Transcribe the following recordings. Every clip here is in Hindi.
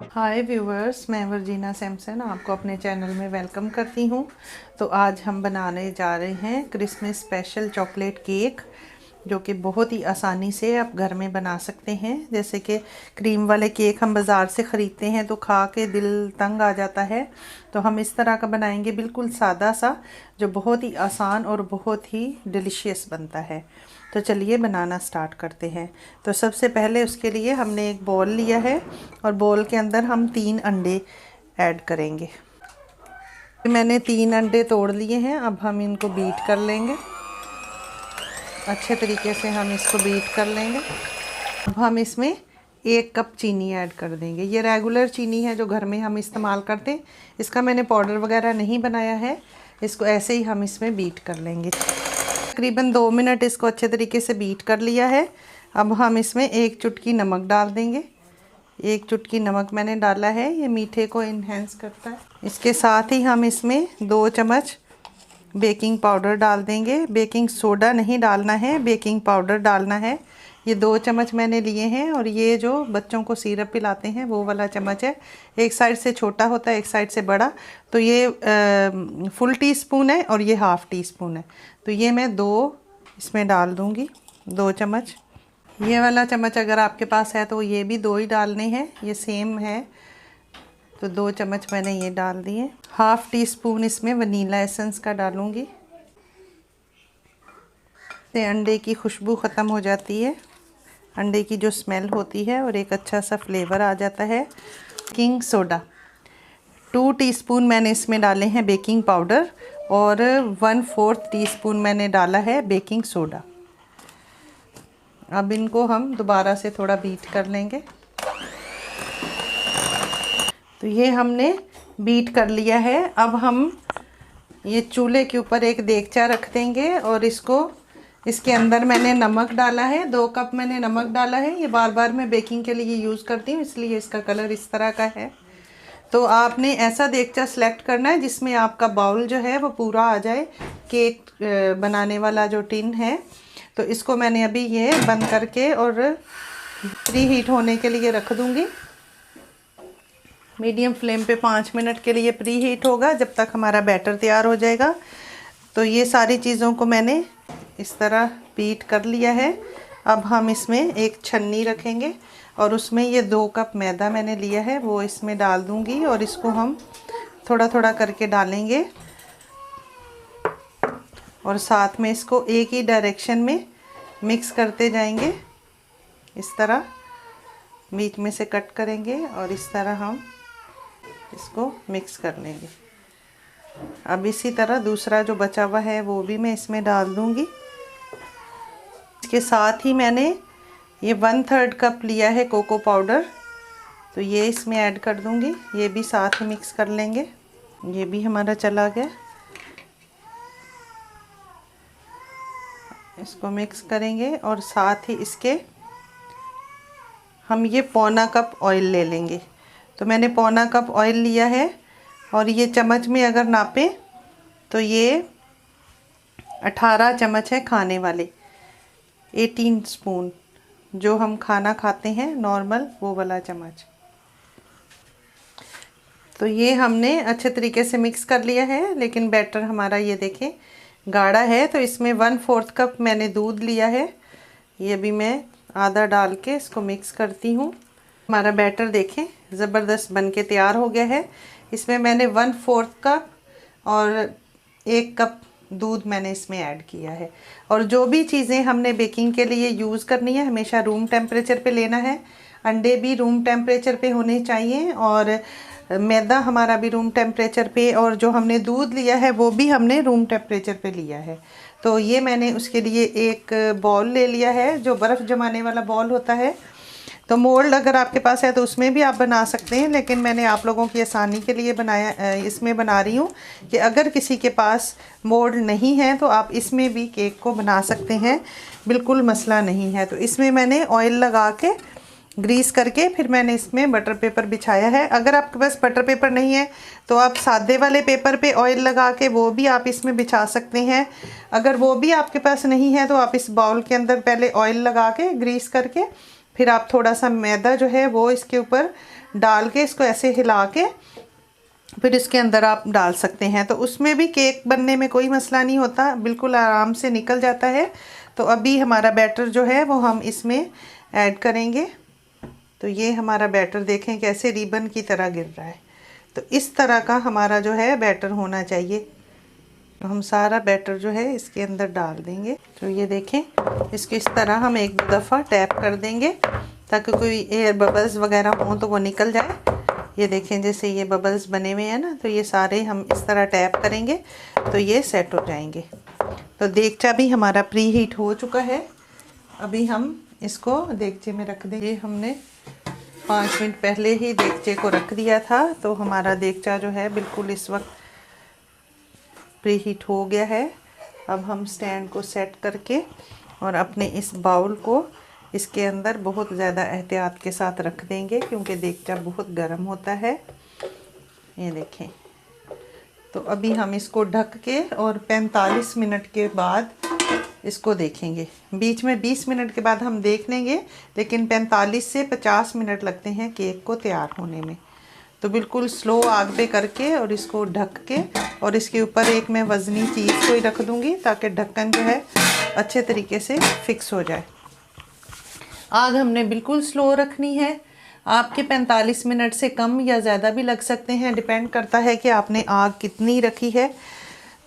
हाय व्यूवर्स, मैं वर्जीना सैमसन आपको अपने चैनल में वेलकम करती हूँ। तो आज हम बनाने जा रहे हैं क्रिसमस स्पेशल चॉकलेट केक, जो कि बहुत ही आसानी से आप घर में बना सकते हैं। जैसे कि क्रीम वाले केक हम बाज़ार से ख़रीदते हैं तो खा के दिल तंग आ जाता है, तो हम इस तरह का बनाएंगे, बिल्कुल सादा सा, जो बहुत ही आसान और बहुत ही डिलीशियस बनता है। तो चलिए बनाना स्टार्ट करते हैं। तो सबसे पहले उसके लिए हमने एक बॉल लिया है और बॉल के अंदर हम 3 अंडे ऐड करेंगे। मैंने 3 अंडे तोड़ लिए हैं। अब हम इनको बीट कर लेंगे, अच्छे तरीके से हम इसको बीट कर लेंगे। अब हम इसमें 1 कप चीनी ऐड कर देंगे। ये रेगुलर चीनी है जो घर में हम इस्तेमाल करते हैं, इसका मैंने पाउडर वगैरह नहीं बनाया है। इसको ऐसे ही हम इसमें बीट कर लेंगे। तकरीबन 2 मिनट इसको अच्छे तरीके से बीट कर लिया है। अब हम इसमें 1 चुटकी नमक डाल देंगे। 1 चुटकी नमक मैंने डाला है, ये मीठे को इन्हेंस करता है। इसके साथ ही हम इसमें 2 चम्मच बेकिंग पाउडर डाल देंगे। बेकिंग सोडा नहीं डालना है, बेकिंग पाउडर डालना है। ये 2 चम्मच मैंने लिए हैं और ये जो बच्चों को सिरप पिलाते हैं वो वाला चम्मच है। एक साइड से छोटा होता है, एक साइड से बड़ा। तो ये फुल टीस्पून है और ये हाफ़ टी स्पून है। तो ये मैं 2 इसमें डाल दूँगी, 2 चम्मच। ये वाला चम्मच अगर आपके पास है तो ये भी 2 ही डालने हैं, ये सेम है। तो 2 चम्मच मैंने ये डाल दिए। हाफ़ टी स्पून इसमें वनीला एसेंस का डालूँगी। से अंडे की खुशबू ख़त्म हो जाती है, अंडे की जो स्मेल होती है, और एक अच्छा सा फ्लेवर आ जाता है। बेकिंग सोडा 2 टीस्पून मैंने इसमें डाले हैं बेकिंग पाउडर, और 1/4 टीस्पून मैंने डाला है बेकिंग सोडा। अब इनको हम दोबारा से थोड़ा बीट कर लेंगे। तो ये हमने बीट कर लिया है। अब हम ये चूल्हे के ऊपर एक देगचा रख देंगे और इसके अंदर मैंने नमक डाला है, 2 कप मैंने नमक डाला है। ये बार बार मैं बेकिंग के लिए यूज़ करती हूँ, इसलिए इसका कलर इस तरह का है। तो आपने ऐसा देगचा सेलेक्ट करना है जिसमें आपका बाउल जो है वो पूरा आ जाए। केक बनाने वाला जो टिन है, तो इसको मैंने अभी ये बंद करके और प्री हीट होने के लिए रख दूँगी। मीडियम फ्लेम पे 5 मिनट के लिए प्री हीट होगा, जब तक हमारा बैटर तैयार हो जाएगा। तो ये सारी चीज़ों को मैंने इस तरह बीट कर लिया है। अब हम इसमें एक छन्नी रखेंगे और उसमें ये 2 कप मैदा मैंने लिया है वो इसमें डाल दूँगी, और इसको हम थोड़ा थोड़ा करके डालेंगे और साथ में इसको एक ही डायरेक्शन में मिक्स करते जाएंगे। इस तरह बीच में से कट करेंगे और इस तरह हम इसको मिक्स कर लेंगे। अब इसी तरह दूसरा जो बचा हुआ है वो भी मैं इसमें डाल दूँगी। इसके साथ ही मैंने ये 1/3 कप लिया है कोको पाउडर, तो ये इसमें ऐड कर दूँगी। ये भी साथ ही मिक्स कर लेंगे। ये भी हमारा चला गया, इसको मिक्स करेंगे और साथ ही इसके हम ये 1/4 कप ऑयल ले लेंगे। तो मैंने 1/4 कप ऑयल लिया है, और ये चम्मच में अगर नापें तो ये 18 चम्मच है खाने वाले, 18 स्पून, जो हम खाना खाते हैं नॉर्मल वो वाला चम्मच। तो ये हमने अच्छे तरीके से मिक्स कर लिया है, लेकिन बैटर हमारा ये देखें गाढ़ा है। तो इसमें 1/4 कप मैंने दूध लिया है, ये भी मैं आधा डाल के इसको मिक्स करती हूँ। हमारा बैटर देखें ज़बरदस्त बन के तैयार हो गया है। इसमें मैंने 1/4 कप और 1 कप दूध मैंने इसमें ऐड किया है। और जो भी चीज़ें हमने बेकिंग के लिए यूज़ करनी है हमेशा रूम टेम्परेचर पे लेना है। अंडे भी रूम टेम्परेचर पे होने चाहिए, और मैदा हमारा भी रूम टेम्परेचर पे, और जो हमने दूध लिया है वो भी हमने रूम टेम्परेचर पे लिया है। तो ये मैंने उसके लिए एक बॉल ले लिया है, जो बर्फ़ जमाने वाला बॉल होता है। तो मोल्ड अगर आपके पास है तो उसमें भी आप बना सकते हैं, लेकिन मैंने आप लोगों की आसानी के लिए इसमें बना रही हूँ कि अगर किसी के पास मोल्ड नहीं है तो आप इसमें भी केक को बना सकते हैं, बिल्कुल मसला नहीं है। तो इसमें मैंने ऑयल लगा के ग्रीस करके फिर मैंने इसमें बटर पेपर बिछाया है। अगर आपके पास बटर पेपर नहीं है तो आप सादे वाले पेपर पे ऑयल लगा के वो भी आप इसमें बिछा सकते हैं। अगर वो भी आपके पास नहीं है तो आप इस बाउल के अंदर पहले ऑयल लगा के ग्रीस करके फिर आप थोड़ा सा मैदा जो है वो इसके ऊपर डाल के इसको ऐसे हिला के फिर इसके अंदर आप डाल सकते हैं। तो उसमें भी केक बनने में कोई मसला नहीं होता, बिल्कुल आराम से निकल जाता है। तो अभी हमारा बैटर जो है वो हम इसमें ऐड करेंगे। तो ये हमारा बैटर देखें कैसे रिबन की तरह गिर रहा है। तो इस तरह का हमारा जो है बैटर होना चाहिए। तो हम सारा बैटर जो है इसके अंदर डाल देंगे। तो ये देखें, इसको इस तरह हम एक दो दफ़ा टैप कर देंगे ताकि कोई एयर बबल्स वगैरह हों तो वो निकल जाए। ये देखें जैसे ये बबल्स बने हुए हैं ना, तो ये सारे हम इस तरह टैप करेंगे तो ये सेट हो जाएंगे। तो देगचा भी हमारा प्री हीट हो चुका है। अभी हम इसको देगचे में रख देंगे। हमने 5 मिनट पहले ही देगचे को रख दिया था। तो हमारा देगचा जो है बिल्कुल इस वक्त प्री हीट हो गया है। अब हम स्टैंड को सेट करके और अपने इस बाउल को इसके अंदर बहुत ज़्यादा एहतियात के साथ रख देंगे क्योंकि देगचा बहुत गर्म होता है। ये देखें। तो अभी हम इसको ढक के और 45 मिनट के बाद इसको देखेंगे। बीच में 20 मिनट के बाद हम देख लेंगे, लेकिन 45 से 50 मिनट लगते हैं केक को तैयार होने में। तो बिल्कुल स्लो आग पे करके और इसको ढक के और इसके ऊपर एक मैं वज़नी चीज़ कोई रख दूँगी ताकि ढक्कन जो है अच्छे तरीके से फिक्स हो जाए। आग हमने बिल्कुल स्लो रखनी है। आपके 45 मिनट से कम या ज़्यादा भी लग सकते हैं, डिपेंड करता है कि आपने आग कितनी रखी है।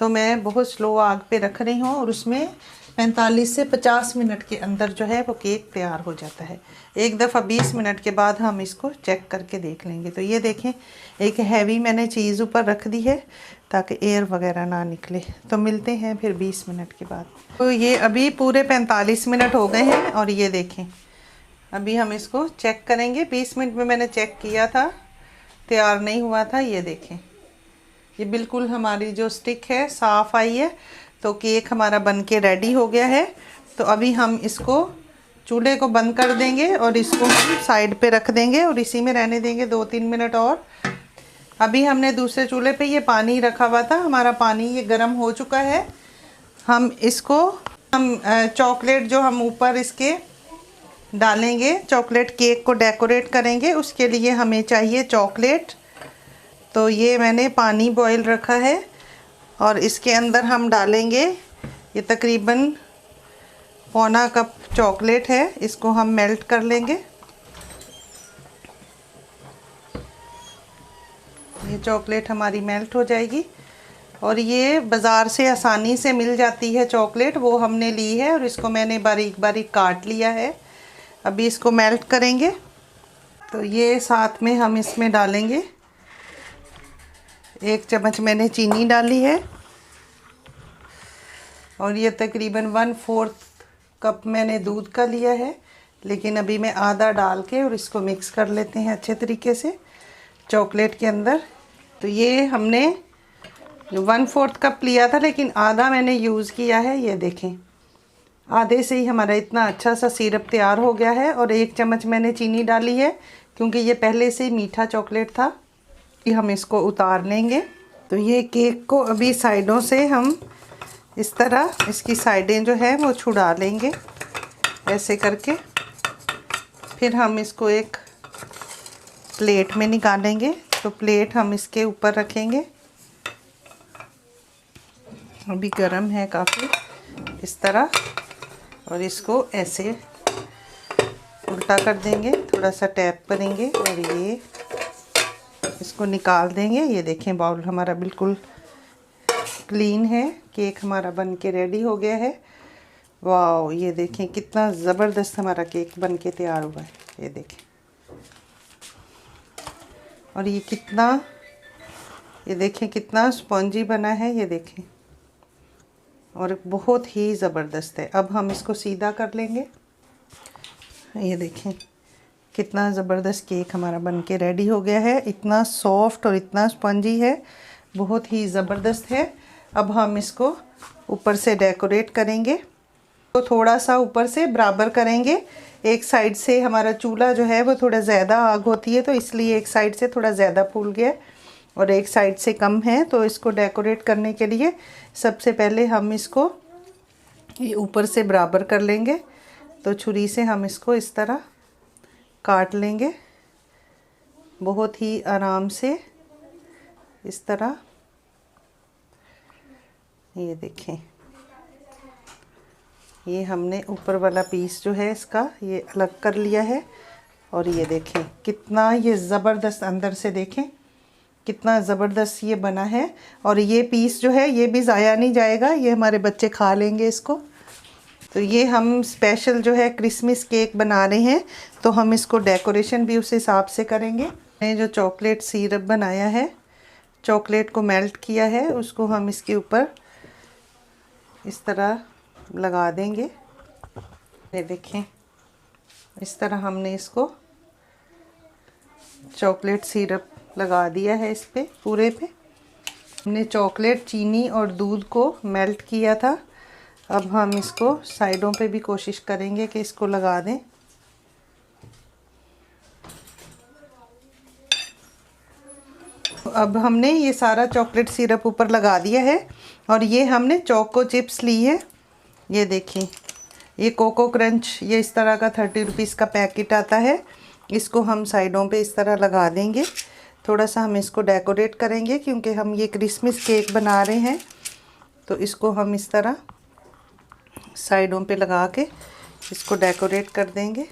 तो मैं बहुत स्लो आग पे रख रही हूँ और उसमें 45 से 50 मिनट के अंदर जो है वो केक तैयार हो जाता है। एक दफ़ा 20 मिनट के बाद हम इसको चेक करके देख लेंगे। तो ये देखें, एक हैवी मैंने चीज़ ऊपर रख दी है ताकि एयर वगैरह ना निकले। तो मिलते हैं फिर 20 मिनट के बाद। तो ये अभी पूरे 45 मिनट हो गए हैं और ये देखें, अभी हम इसको चेक करेंगे। 20 मिनट में मैंने चेक किया था, तैयार नहीं हुआ था। ये देखें, ये बिल्कुल हमारी जो स्टिक है साफ़ आई है। तो केक हमारा बन के रेडी हो गया है। तो अभी हम इसको चूल्हे को बंद कर देंगे और इसको हम साइड पे रख देंगे और इसी में रहने देंगे 2-3 मिनट और। अभी हमने दूसरे चूल्हे पे ये पानी रखा हुआ था, हमारा पानी ये गर्म हो चुका है। हम इसको चॉकलेट जो हम ऊपर इसके डालेंगे, चॉकलेट केक को डेकोरेट करेंगे, उसके लिए हमें चाहिए चॉकलेट। तो ये मैंने पानी बॉईल रखा है और इसके अंदर हम डालेंगे ये तकरीबन पौना कप चॉकलेट है। इसको हम मेल्ट कर लेंगे। ये चॉकलेट हमारी मेल्ट हो जाएगी और ये बाज़ार से आसानी से मिल जाती है चॉकलेट, वो हमने ली है और इसको मैंने बारीक बारीक काट लिया है। अभी इसको मेल्ट करेंगे। तो ये साथ में हम इसमें डालेंगे 1 चम्मच मैंने चीनी डाली है और ये तकरीबन 1/4 कप मैंने दूध का लिया है, लेकिन अभी मैं आधा डाल के और इसको मिक्स कर लेते हैं अच्छे तरीके से चॉकलेट के अंदर। तो ये हमने 1/4 कप लिया था लेकिन आधा मैंने यूज़ किया है। ये देखें, आधे से ही हमारा इतना अच्छा सा सिरप तैयार हो गया है। और 1 चम्मच मैंने चीनी डाली है क्योंकि ये पहले से मीठा चॉकलेट था। कि हम इसको उतार लेंगे। तो ये केक को अभी साइडों से हम इस तरह इसकी साइडें जो है वो छुड़ा लेंगे ऐसे करके। फिर हम इसको एक प्लेट में निकालेंगे। तो प्लेट हम इसके ऊपर रखेंगे, अभी गर्म है काफ़ी, इस तरह। और इसको ऐसे उल्टा कर देंगे, थोड़ा सा टैप करेंगे और ये इसको निकाल देंगे। ये देखें, बाउल हमारा बिल्कुल क्लीन है। केक हमारा बन के रेडी हो गया है। वाह, ये देखें कितना ज़बरदस्त हमारा केक बन के तैयार हुआ है। ये देखें, और ये देखें कितना स्पॉन्जी बना है। ये देखें, और बहुत ही ज़बरदस्त है। अब हम इसको सीधा कर लेंगे। ये देखें कितना ज़बरदस्त केक हमारा बन के रेडी हो गया है। इतना सॉफ्ट और इतना स्पंजी है, बहुत ही ज़बरदस्त है। अब हम इसको ऊपर से डेकोरेट करेंगे। तो थोड़ा सा ऊपर से बराबर करेंगे। एक साइड से हमारा चूल्हा जो है वो थोड़ा ज़्यादा आग होती है, तो इसलिए एक साइड से थोड़ा ज़्यादा फूल गया और एक साइड से कम है। तो इसको डेकोरेट करने के लिए सबसे पहले हम इसको ये ऊपर से बराबर कर लेंगे। तो छुरी से हम इसको इस तरह काट लेंगे बहुत ही आराम से, इस तरह। ये देखें, ये हमने ऊपर वाला पीस जो है इसका ये अलग कर लिया है। और ये देखें कितना ये ज़बरदस्त, अंदर से देखें कितना ज़बरदस्त ये बना है। और ये पीस जो है ये भी ज़ाया नहीं जाएगा, ये हमारे बच्चे खा लेंगे इसको। तो ये हम स्पेशल जो है क्रिसमस केक बना रहे हैं, तो हम इसको डेकोरेशन भी उस हिसाब से करेंगे। मैंने जो चॉकलेट सिरप बनाया है, चॉकलेट को मेल्ट किया है, उसको हम इसके ऊपर इस तरह लगा देंगे। ये देखें इस तरह हमने इसको चॉकलेट सिरप लगा दिया है इस पे, पूरे पे। हमने चॉकलेट, चीनी और दूध को मेल्ट किया था। अब हम इसको साइडों पे भी कोशिश करेंगे कि इसको लगा दें। अब हमने ये सारा चॉकलेट सिरप ऊपर लगा दिया है। और ये हमने चोको चिप्स ली है, ये देखिए, ये कोको क्रंच, ये इस तरह का 30 रुपीज़ का पैकेट आता है। इसको हम साइडों पे इस तरह लगा देंगे। थोड़ा सा हम इसको डेकोरेट करेंगे क्योंकि हम ये क्रिसमस केक बना रहे हैं, तो इसको हम इस तरह साइडों पे लगा के इसको डेकोरेट कर देंगे।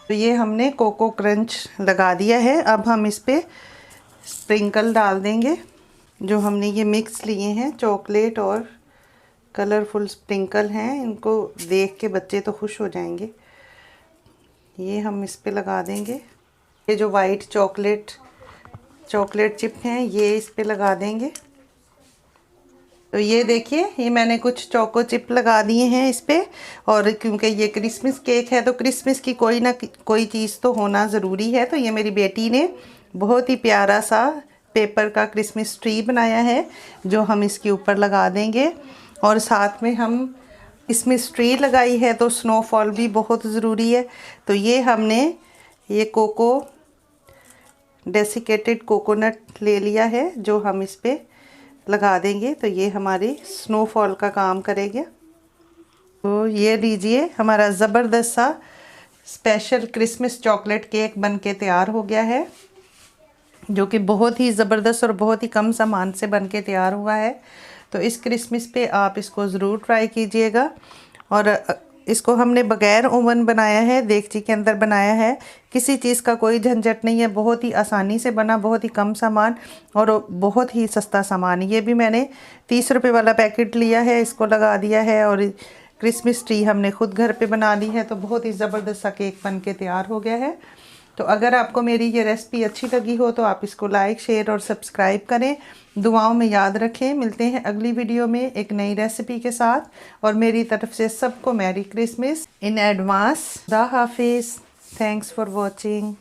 तो ये हमने कोको क्रंच लगा दिया है। अब हम इस पे स्प्रिंकल डाल देंगे। जो हमने ये मिक्स लिए हैं चॉकलेट और कलरफुल स्प्रिंकल हैं, इनको देख के बच्चे तो खुश हो जाएंगे। ये हम इस पे लगा देंगे। ये जो वाइट चॉकलेट चिप हैं ये इस पे लगा देंगे। तो ये देखिए, ये मैंने कुछ चोको चिप लगा दिए हैं इस पे। और क्योंकि ये क्रिसमस केक है तो क्रिसमस की कोई ना कोई चीज़ तो होना ज़रूरी है। तो ये मेरी बेटी ने बहुत ही प्यारा सा पेपर का क्रिसमस ट्री बनाया है, जो हम इसके ऊपर लगा देंगे। और साथ में हम इसमें ट्री लगाई है तो स्नोफॉल भी बहुत ज़रूरी है। तो ये हमने ये डेसिकेटेड कोकोनट ले लिया है, जो हम इस पे लगा देंगे। तो ये हमारी स्नोफॉल का काम करेगा। तो ये लीजिए, हमारा ज़बरदस्त सा स्पेशल क्रिसमस चॉकलेट केक बन के तैयार हो गया है, जो कि बहुत ही ज़बरदस्त और बहुत ही कम सामान से बन के तैयार हुआ है। तो इस क्रिसमस पे आप इसको ज़रूर ट्राई कीजिएगा। और इसको हमने बग़ैर ओवन बनाया है, देगची के अंदर बनाया है। किसी चीज़ का कोई झंझट नहीं है, बहुत ही आसानी से बना, बहुत ही कम सामान और बहुत ही सस्ता सामान। ये भी मैंने 30 रुपये वाला पैकेट लिया है, इसको लगा दिया है। और क्रिसमस ट्री हमने खुद घर पे बना ली है। तो बहुत ही ज़बरदस्त सा केक बन के तैयार हो गया है। तो अगर आपको मेरी ये रेसिपी अच्छी लगी हो तो आप इसको लाइक, शेयर और सब्सक्राइब करें। दुआओं में याद रखें। मिलते हैं अगली वीडियो में एक नई रेसिपी के साथ। और मेरी तरफ से सबको मैरी क्रिसमस इन एडवांस। खुदा हाफिज़। Thanks for watching.